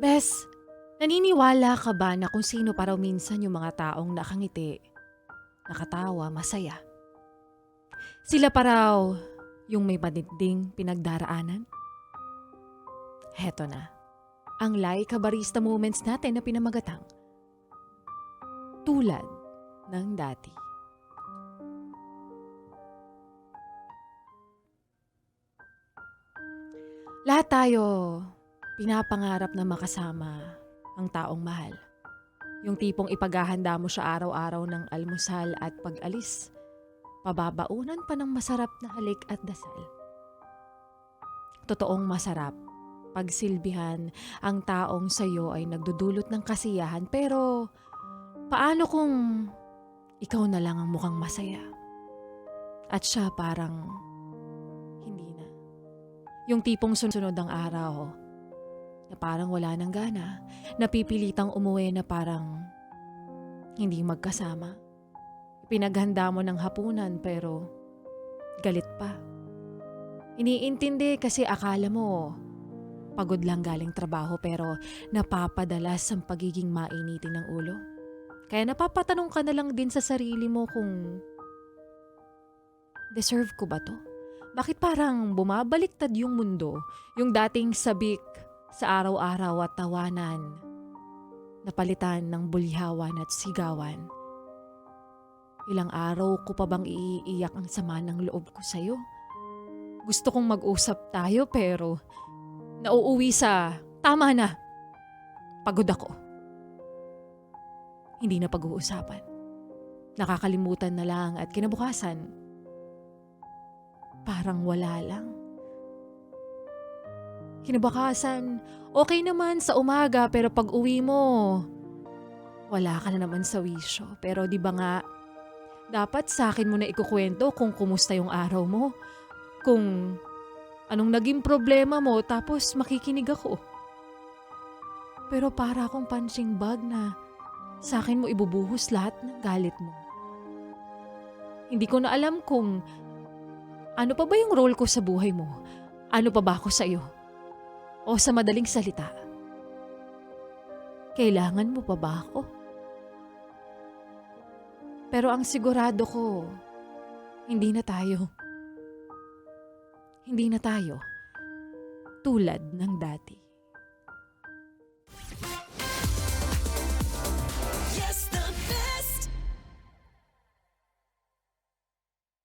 Bes, naniniwala ka ba na kung sino pa raw minsan yung mga taong nakangiti, nakatawa, masaya? Sila pa raw yung may matinding pinagdaraanan? Heto na, ang Laika Barista moments natin na pinamagatang tulad ng dati. Lahat tayo pinapangarap na makasama ang taong mahal. Yung tipong ipaghahanda mo siya araw-araw ng almusal at pag-alis. Pababaunan pa ng masarap na halik at dasal. Totoong masarap pagsilbihan ang taong sayo ay nagdudulot ng kasiyahan, pero paano kung ikaw na lang ang mukhang masaya at siya parang hindi na? Yung tipong sunod ang araw na parang wala nang gana, napipilitang umuwi na parang hindi magkasama. Pinaghanda mo ng hapunan pero galit pa. Iniintindi kasi akala mo pagod lang galing trabaho, pero napapadalas ang pagiging mainitin ng ulo. Kaya napapatanong ka na lang din sa sarili mo kung deserve ko ba to? Bakit parang bumabaliktad yung mundo, yung dating sabik sa araw-araw at tawanan, napalitan ng bulyawan at sigawan? Ilang araw ko pa bang iiyak ang sama ng loob ko sa'yo? Gusto kong mag-usap tayo pero nauuwi sa tama na, pagod ako. Hindi na pag-uusapan. Nakakalimutan na lang at kinabukasan, parang wala lang. Kinabukasan, okay naman sa umaga pero pag uwi mo, wala ka na naman sa wisyo. Pero di ba nga, dapat sa akin mo na ikukwento kung kumusta yung araw mo, kung anong naging problema mo, tapos makikinig ako. Pero para akong punching bag na sa akin mo ibubuhos lahat ng galit mo. Hindi ko na alam kung ano pa ba yung role ko sa buhay mo. Ano pa ba ako sa'yo? O sa madaling salita, kailangan mo pa ba ako? Pero ang sigurado ko, hindi na tayo. Hindi na tayo tulad ng dati.